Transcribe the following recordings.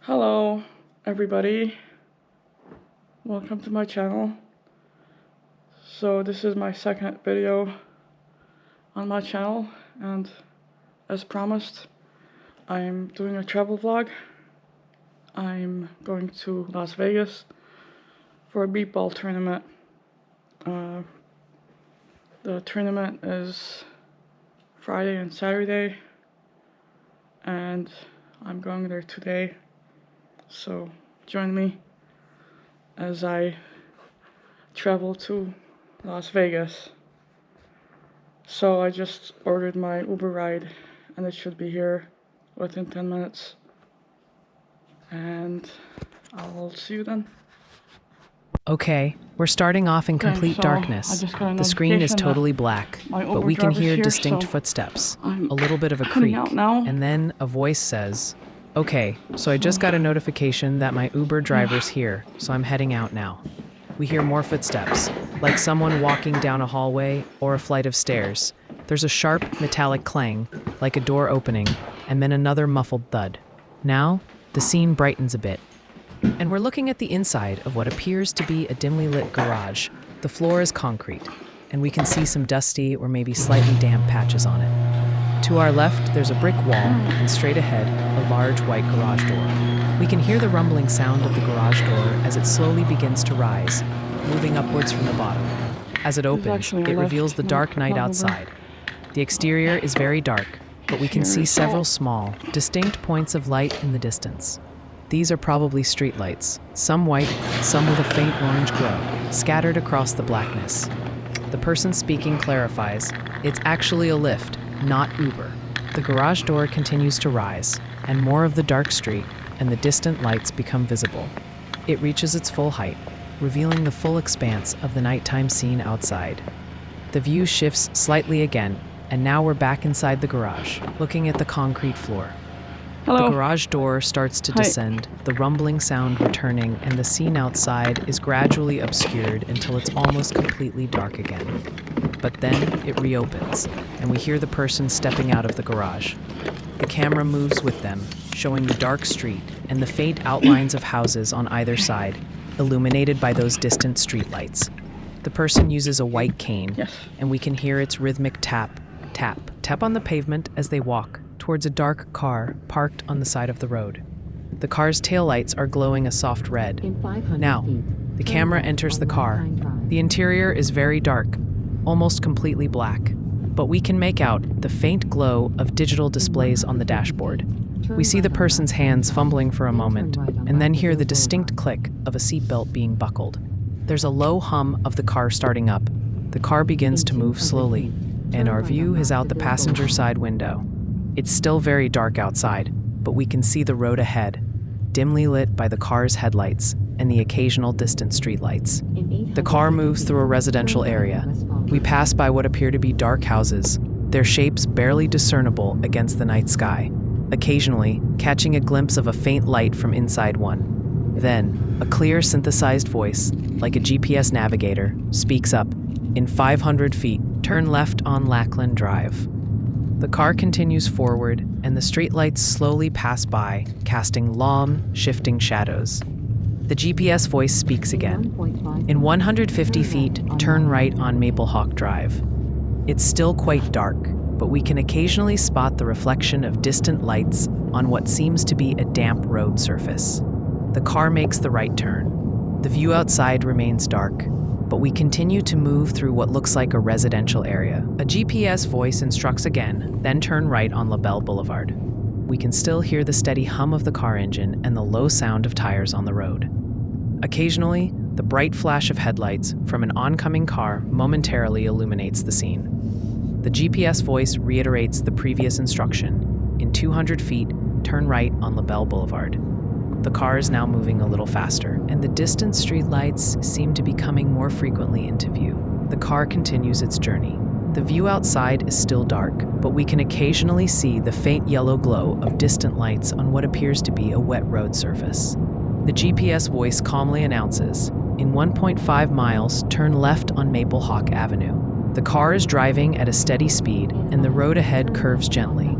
Hello everybody, welcome to my channel. So this is my second video on my channel, and as promised, I'm doing a travel vlog. I'm going to Las Vegas for a beep ball tournament. The tournament is Friday and Saturday, and I'm going there today. So join me as I travel to Las Vegas. So I just ordered my Uber ride and it should be here within 10 minutes. And I'll see you then. Okay, we're starting off in complete darkness. The screen is totally black, but we can hear distinct footsteps, a little bit of a creak, and then a voice says, "Okay, so I just got a notification that my Uber driver's here, so I'm heading out now." We hear more footsteps, like someone walking down a hallway or a flight of stairs. There's a sharp, metallic clang, like a door opening, and then another muffled thud. Now, the scene brightens a bit, and we're looking at the inside of what appears to be a dimly lit garage. The floor is concrete, and we can see some dusty or maybe slightly damp patches on it. To our left, there's a brick wall, and straight ahead, a large white garage door. We can hear the rumbling sound of the garage door as it slowly begins to rise, moving upwards from the bottom. As it opens, it reveals the dark night outside. The exterior is very dark, but we can see several small, distinct points of light in the distance. These are probably streetlights, some white, some with a faint orange glow, scattered across the blackness. The person speaking clarifies, it's actually a lift, not Uber. The garage door continues to rise, and more of the dark street and the distant lights become visible. It reaches its full height, revealing the full expanse of the nighttime scene outside. The view shifts slightly again, and now we're back inside the garage, looking at the concrete floor. Hello. The garage door starts to descend, the rumbling sound returning, and the scene outside is gradually obscured until it's almost completely dark again. But then it reopens, and we hear the person stepping out of the garage. The camera moves with them, showing the dark street and the faint outlines of houses on either side, illuminated by those distant streetlights. The person uses a white cane, and we can hear its rhythmic tap, tap, tap on the pavement as they walk towards a dark car parked on the side of the road. The car's taillights are glowing a soft red. Now, the camera enters the car. The interior is very dark, almost completely black, but we can make out the faint glow of digital displays on the dashboard. We see the person's hands fumbling for a moment, and then hear the distinct click of a seatbelt being buckled. There's a low hum of the car starting up. The car begins to move slowly, and our view is out the passenger side window. It's still very dark outside, but we can see the road ahead, dimly lit by the car's headlights and the occasional distant streetlights. The car moves through a residential area. We pass by what appear to be dark houses, their shapes barely discernible against the night sky, occasionally catching a glimpse of a faint light from inside one. Then, a clear synthesized voice, like a GPS navigator, speaks up. In 500 feet, turn left on Lackland Drive. The car continues forward, and the streetlights slowly pass by, casting long, shifting shadows. The GPS voice speaks again. In 150 feet, turn right on Maple Hawk Drive. It's still quite dark, but we can occasionally spot the reflection of distant lights on what seems to be a damp road surface. The car makes the right turn. The view outside remains dark, but we continue to move through what looks like a residential area. A GPS voice instructs again, then turn right on LaBelle Boulevard. We can still hear the steady hum of the car engine and the low sound of tires on the road. Occasionally, the bright flash of headlights from an oncoming car momentarily illuminates the scene. The GPS voice reiterates the previous instruction. In 200 feet, turn right on LaBelle Boulevard. The car is now moving a little faster, and the distant streetlights seem to be coming more frequently into view. The car continues its journey. The view outside is still dark, but we can occasionally see the faint yellow glow of distant lights on what appears to be a wet road surface. The GPS voice calmly announces, in 1.5 miles, turn left on Maple Hawk Avenue. The car is driving at a steady speed, and the road ahead curves gently.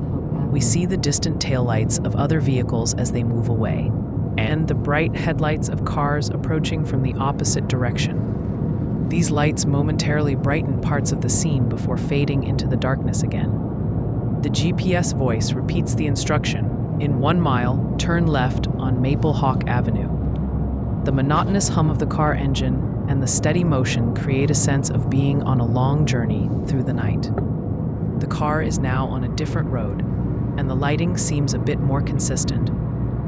We see the distant taillights of other vehicles as they move away. and the bright headlights of cars approaching from the opposite direction. These lights momentarily brighten parts of the scene before fading into the darkness again. The GPS voice repeats the instruction: in 1 mile, turn left on Maple Hawk Avenue. The monotonous hum of the car engine and the steady motion create a sense of being on a long journey through the night. The car is now on a different road, and the lighting seems a bit more consistent,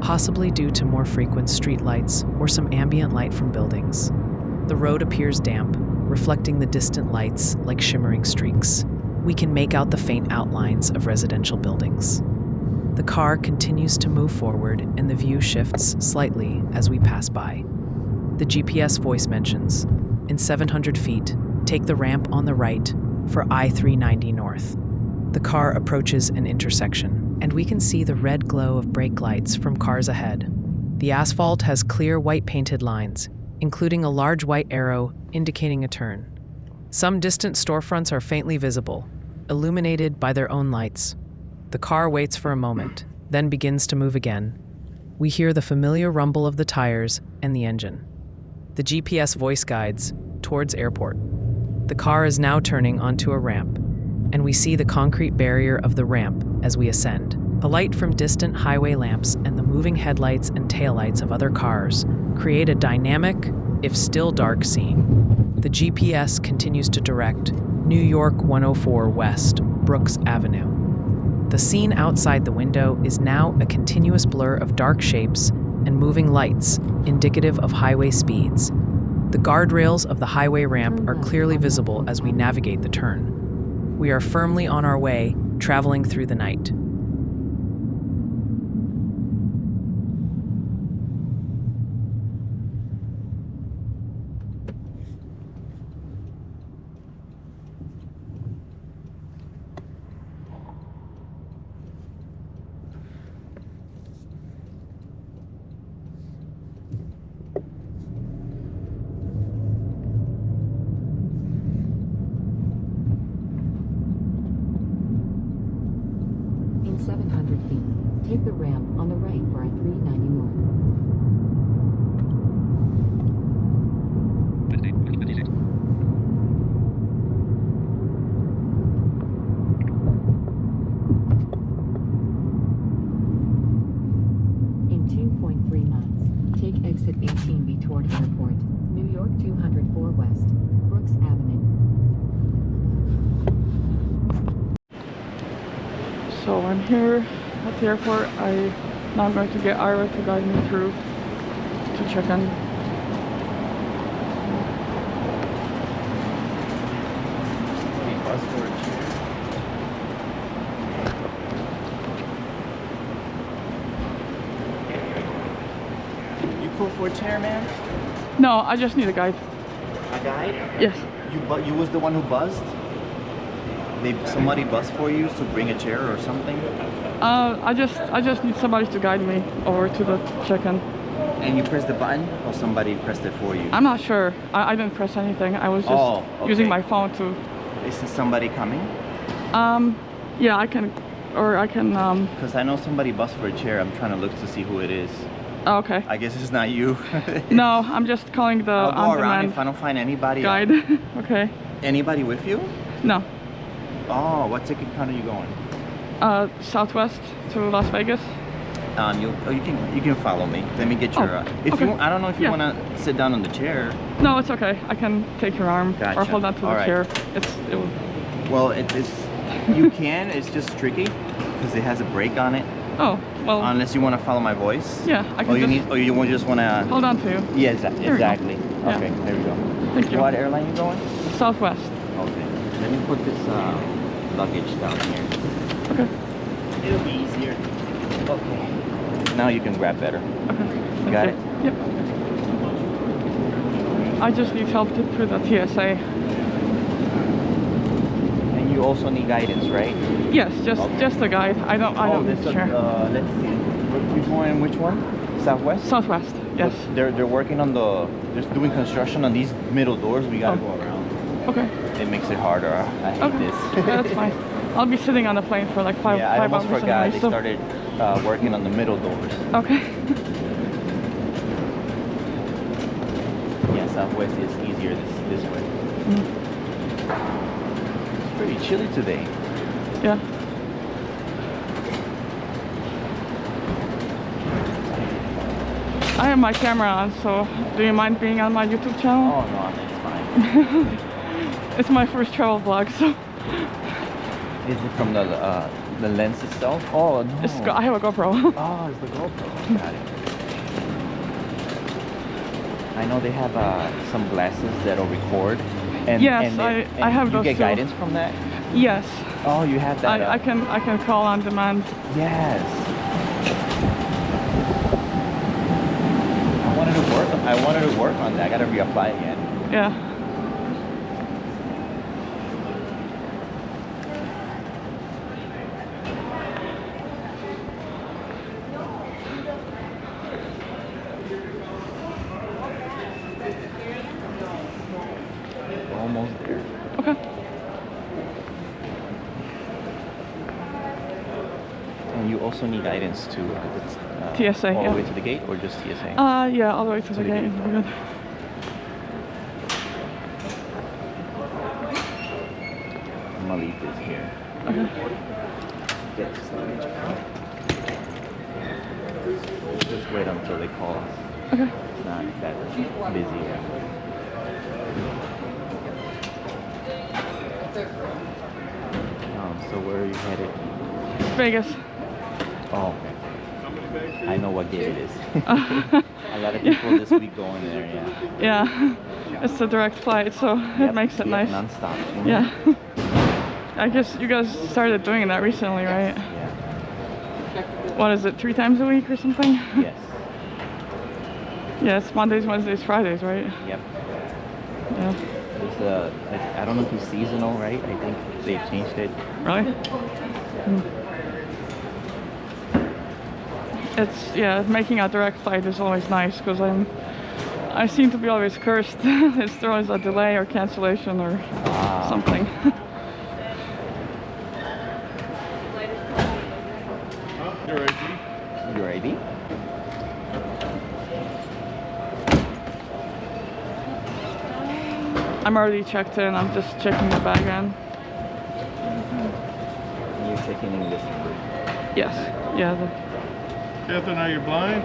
possibly due to more frequent street lights or some ambient light from buildings. The road appears damp, reflecting the distant lights like shimmering streaks. We can make out the faint outlines of residential buildings. The car continues to move forward, and the view shifts slightly as we pass by. The GPS voice mentions, in 700 feet, take the ramp on the right for I-390 North. The car approaches an intersection, and we can see the red glow of brake lights from cars ahead. The asphalt has clear white painted lines, including a large white arrow indicating a turn. Some distant storefronts are faintly visible, illuminated by their own lights. The car waits for a moment, then begins to move again. We hear the familiar rumble of the tires and the engine. The GPS voice guides towards airport. The car is now turning onto a ramp, and we see the concrete barrier of the ramp as we ascend. The light from distant highway lamps and the moving headlights and taillights of other cars create a dynamic, if still dark, scene. The GPS continues to direct New York 104 West, Brooks Avenue. The scene outside the window is now a continuous blur of dark shapes and moving lights, indicative of highway speeds. The guardrails of the highway ramp are clearly visible as we navigate the turn. We are firmly on our way, traveling through the night. In 700 feet, take the ramp on the right for I-390 North. In 2.3 miles, take exit 18B toward airport, New York 204 West, Brooks Avenue. So I'm here at the airport. Now I'm going to get Ira to guide me through to check in. You pull for a chair, man? No, I just need a guide. A guide? Yes. You was the one who buzzed? Somebody buzzed for you to bring a chair or something? I just need somebody to guide me over to the check-in. And you pressed the button, or somebody pressed it for you? I'm not sure. I didn't press anything. I was just using my phone to. Is somebody coming? Yeah, I can, Because I know somebody buzzed for a chair. I'm trying to look to see who it is. Oh, okay. I guess it's not you. No, I'm just calling the I'll go around on-demand if I don't find anybody. guide. Okay. Anybody with you? No. Oh, what ticket count are you going? Southwest to Las Vegas. You can follow me. Let me get your. Okay. I don't know if you want to sit down on the chair. No, it's okay. I can take your arm Gotcha. or hold on to the chair. Well, it's you can. It's just tricky because it has a brake on it. Oh, well. Unless you want to follow my voice. Yeah, I can. You just want to hold on to you. Yeah, exactly. Yeah. Okay, there we go. Thank you. What airline you going? Southwest. Okay. Let me put this luggage down here. Okay. It'll be easier. Okay. Now you can grab better. Okay. You got it? Yep. I just need help through the TSA. And you also need guidance, right? Yes, just a guide. I don't need a chair. Let's see. You're going which one? Southwest? Southwest. Yes. But they're working on they're doing construction on these middle doors. We gotta go around. Okay. It makes it harder. I hate this. Yeah, that's fine. I'll be sitting on the plane for like five I almost hours forgot anyway, they started working on the middle doors. Okay. Southwest is easier this way. It's pretty chilly today. Yeah. I have my camera on, so do you mind being on my YouTube channel? Oh no, it's fine. It's my first travel vlog, so Is it from the lens itself? Oh no. I have a GoPro. Oh, it's the GoPro. Got it. I know they have some glasses that'll record. And, Yes, I have you those get too. guidance from that? Yes. Oh, you have that. I can call on demand. Yes. I wanted to work on that. I gotta reapply again. Yeah. We're almost there. Okay. And you also need guidance to TSA, all yeah. the way to the gate, or just TSA? Yeah, all the way to the gate. We're good. I'm gonna leave this here. Okay. Get this luggage out. Just wait until they call us. Okay. It's not that busy yet. So where are you headed? Vegas. Oh, okay. I know what gate it is. A lot of people this week going there, yeah. Yeah. It's a direct flight, so it makes it nice. Non-stop. Yeah. I guess you guys started doing that recently, right? Yeah. What is it, 3 times a week or something? Yes. Yeah, it's Mondays, Wednesdays, Fridays, right? Yep. Yeah. There's I don't know if it's seasonal, right? I think they've changed it. Really? Yeah. It's, yeah, making a direct flight is always nice because I seem to be always cursed. It's always a delay or cancellation or something. Your ID? Your ID? I'm already checked in. I'm just checking the bag in. You're checking in this. Yes. Yeah. Catherine, are you blind?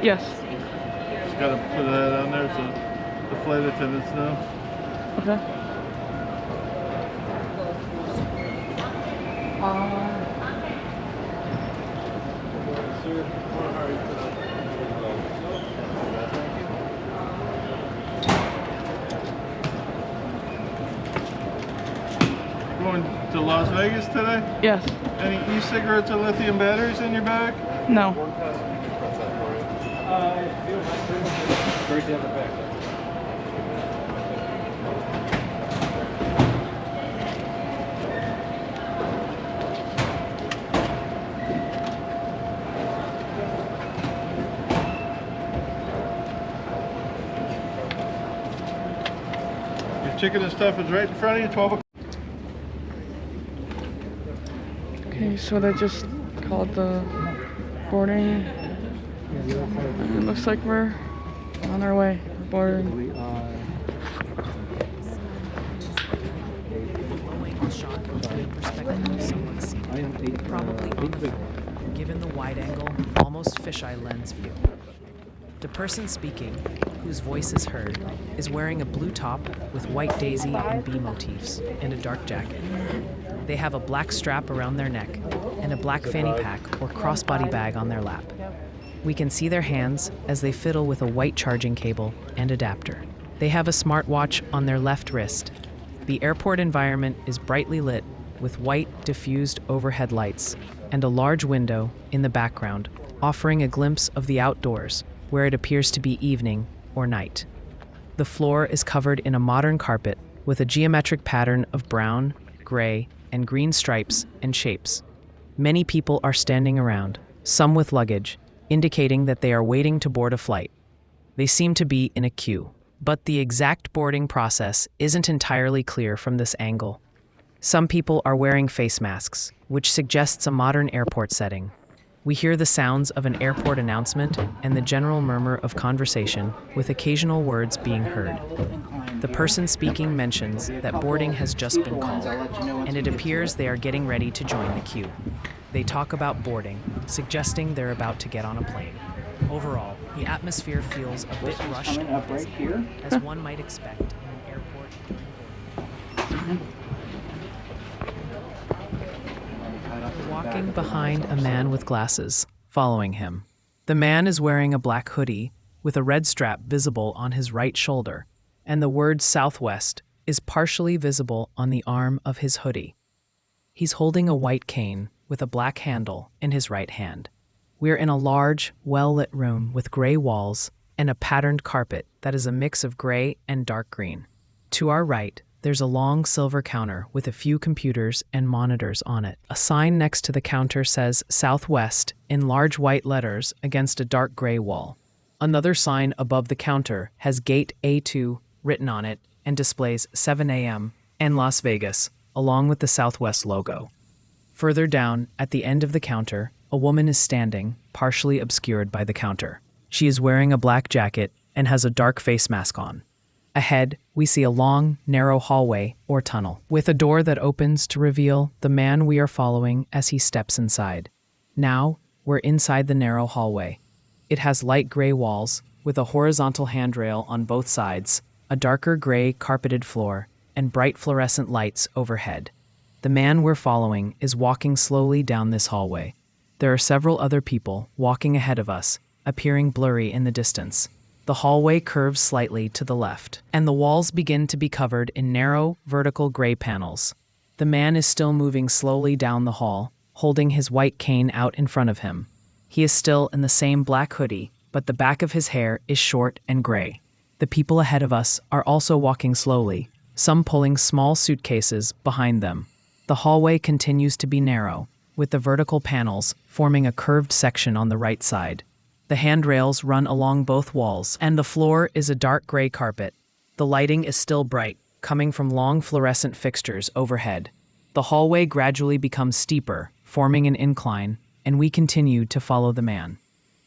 Yes. Just gotta put that on there so the flight attendants know. Okay. Going to Las Vegas today? Yes. Any e-cigarettes or lithium batteries in your bag? No. Your chicken and stuff is right in front of you, 12 o'clock. Okay, so they just called the boarding. And it looks like we're on our way. We're boarding. Low-angle shot from the perspective of someone seen, probably on the phone, given the wide-angle, almost fisheye lens view. The person speaking, whose voice is heard, is wearing a blue top with white daisy and bee motifs and a dark jacket. They have a black strap around their neck and a black fanny pack or crossbody bag on their lap. We can see their hands as they fiddle with a white charging cable and adapter. They have a smartwatch on their left wrist. The airport environment is brightly lit with white, diffused overhead lights and a large window in the background, offering a glimpse of the outdoors, where it appears to be evening or night. The floor is covered in a modern carpet with a geometric pattern of brown, gray, and green stripes and shapes. Many people are standing around, some with luggage, indicating that they are waiting to board a flight. They seem to be in a queue, but the exact boarding process isn't entirely clear from this angle. Some people are wearing face masks, which suggests a modern airport setting. We hear the sounds of an airport announcement and the general murmur of conversation, with occasional words being heard. The person speaking mentions that boarding has just been called, and it appears they are getting ready to join the queue. They talk about boarding, suggesting they're about to get on a plane. Overall, the atmosphere feels a bit rushed and busy, as one might expect in an airport during boarding. Walking behind a man with glasses, following him. The man is wearing a black hoodie with a red strap visible on his right shoulder, and the word Southwest is partially visible on the arm of his hoodie. He's holding a white cane with a black handle in his right hand. We're in a large, well-lit room with gray walls and a patterned carpet that is a mix of gray and dark green. To our right, there's a long silver counter with a few computers and monitors on it. A sign next to the counter says Southwest in large white letters against a dark gray wall. Another sign above the counter has Gate A2 written on it and displays 7 a.m. and Las Vegas, along with the Southwest logo. Further down, at the end of the counter, a woman is standing, partially obscured by the counter. She is wearing a black jacket and has a dark face mask on. Ahead, we see a long, narrow hallway or tunnel, with a door that opens to reveal the man we are following as he steps inside. Now, we're inside the narrow hallway. It has light gray walls, with a horizontal handrail on both sides, a darker gray carpeted floor, and bright fluorescent lights overhead. The man we're following is walking slowly down this hallway. There are several other people walking ahead of us, appearing blurry in the distance. The hallway curves slightly to the left, and the walls begin to be covered in narrow, vertical gray panels. The man is still moving slowly down the hall, holding his white cane out in front of him. He is still in the same black hoodie, but the back of his hair is short and gray. The people ahead of us are also walking slowly, some pulling small suitcases behind them. The hallway continues to be narrow, with the vertical panels forming a curved section on the right side. The handrails run along both walls, and the floor is a dark gray carpet. The lighting is still bright, coming from long fluorescent fixtures overhead. The hallway gradually becomes steeper, forming an incline, and we continue to follow the man.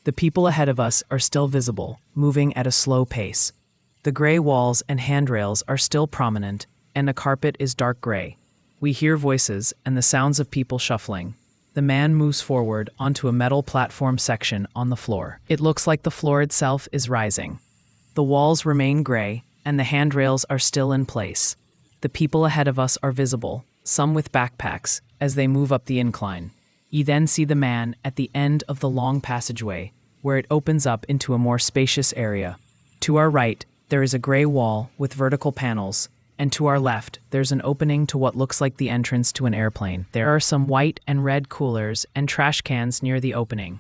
The people ahead of us are still visible, moving at a slow pace. The gray walls and handrails are still prominent, and the carpet is dark gray. We hear voices and the sounds of people shuffling. The man moves forward onto a metal platform section on the floor. It looks like the floor itself is rising. The walls remain gray, and the handrails are still in place. The people ahead of us are visible, some with backpacks, as they move up the incline. You then see the man at the end of the long passageway, where it opens up into a more spacious area. To our right, there is a gray wall with vertical panels, and to our left, there's an opening to what looks like the entrance to an airplane. There are some white and red coolers and trash cans near the opening.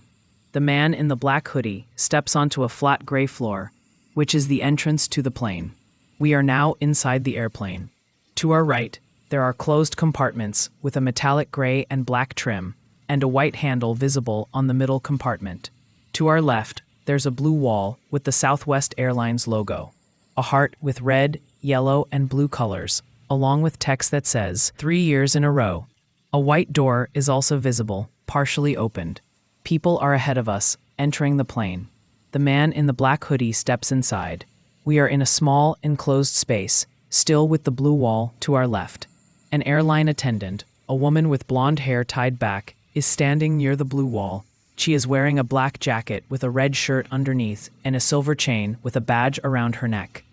The man in the black hoodie steps onto a flat gray floor, which is the entrance to the plane. We are now inside the airplane. To our right, there are closed compartments with a metallic gray and black trim, and a white handle visible on the middle compartment. To our left, there's a blue wall with the Southwest Airlines logo, a heart with red, yellow, and blue colors, along with text that says 3 years in a row. A white door is also visible, partially opened. People are ahead of us, entering the plane. The man in the black hoodie steps inside. We are in a small, enclosed space, still with the blue wall to our left. An airline attendant, a woman with blonde hair tied back, is standing near the blue wall. She is wearing a black jacket with a red shirt underneath and a silver chain with a badge around her neck.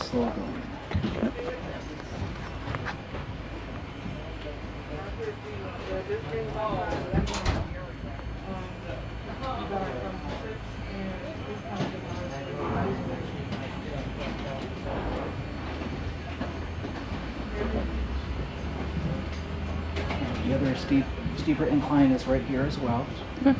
Slow going. The other steeper incline is right here as well. Okay.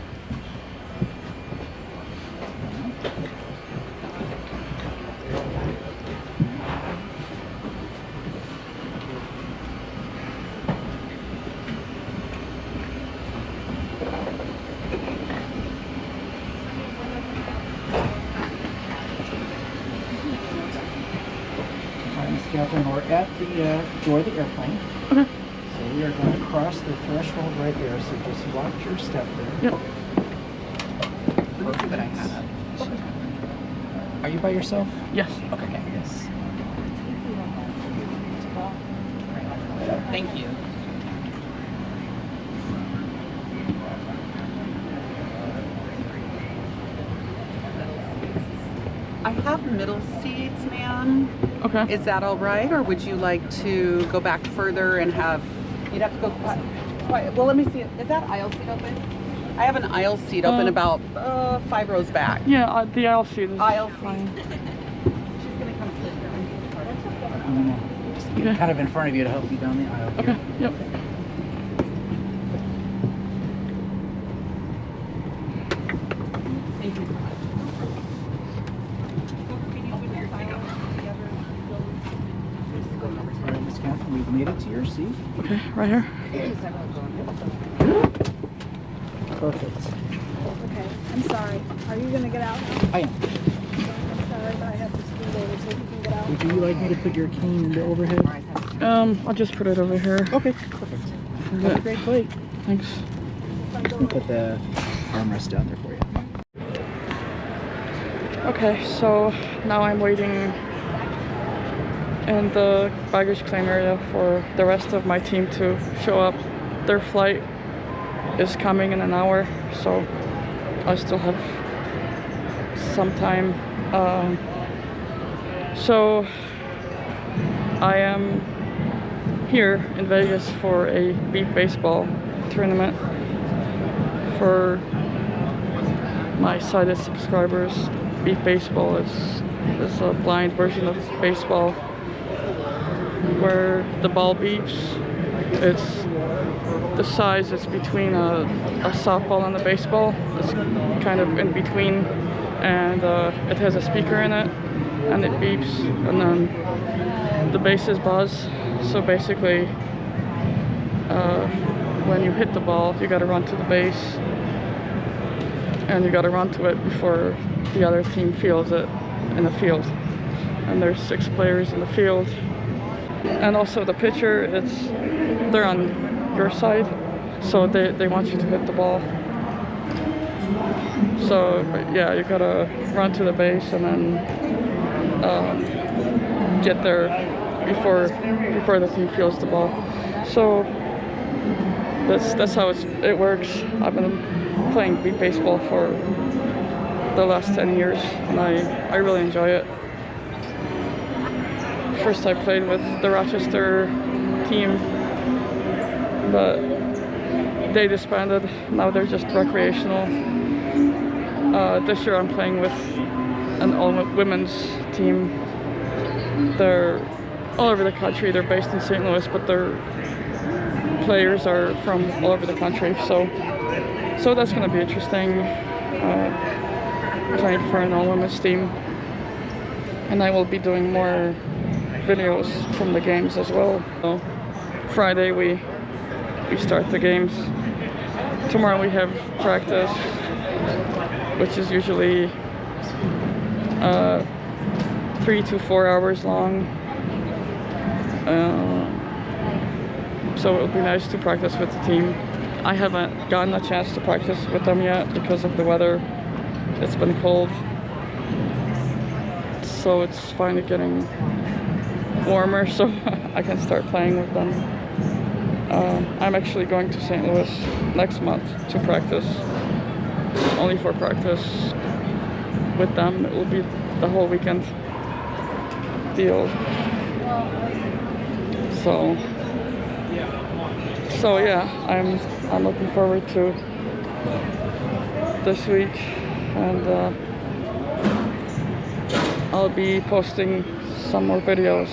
Catherine, we're at the door of the airplane. Okay. So we We are going to cross the threshold right there, so just watch your step there. Yep. Perfect. Are you by yourself? Yes. Okay. Yes. Thank you. I have middle seats, ma'am. Okay. Is that all right, or would you like to go back further and have? You'd have to go quite. Well, let me see. Is that aisle seat open? I have an aisle seat open about 5 rows back. Yeah, the aisle seat is Aisle fine. seat. She's gonna come sit there. I'm gonna just get kind of in front of you to help you down the aisle. Okay. Here. Yep. Thank you. All right, Miss Catherine, we've made it to your seat. Okay, right here. Perfect. Okay, I'm sorry. Are you gonna get out now? I am. I'm sorry, but I have to scoot over so you can get out. Would you like me to put your cane in the overhead? I'll just put it over here. Okay, perfect. Have a great flight. Thanks. I'm gonna put the armrest down there for you. Okay, so now I'm waiting in the baggage claim area for the rest of my team to show up. Their flight is coming in an hour, so I still have some time. So I am here in Vegas for a beep baseball tournament for my sighted subscribers. Beep baseball is a blind version of baseball where the ball beeps. It's the size is between a softball and a baseball. It's kind of in between, and it has a speaker in it, and it beeps, and then the bases buzz. So basically, when you hit the ball, you gotta run to the base, and you gotta run to it before the other team fields it in the field. And there's 6 players in the field. And also the pitcher, they're on your side, so they want you to hit the ball. So yeah, you gotta run to the base and then get there before the team fields the ball. So that's how it works. I've been playing beep baseball for the last 10 years, and I really enjoy it. First I played with the Rochester team, but they disbanded. Now they're just recreational. This year I'm playing with an all-women's team. They're all over the country. They're based in St. Louis, but their players are from all over the country. So that's going to be interesting. Playing for an all-women's team, and I will be doing more videos from the games as well. So Friday we start the games. Tomorrow we have practice, which is usually 3 to 4 hours long. So it would be nice to practice with the team. I haven't gotten a chance to practice with them yet because of the weather. It's been cold, so it's finally getting warmer, so I can start playing with them. I'm actually going to St. Louis next month to practice, only for practice with them. It will be the whole weekend deal. So yeah, I'm looking forward to this week, and I'll be posting some more videos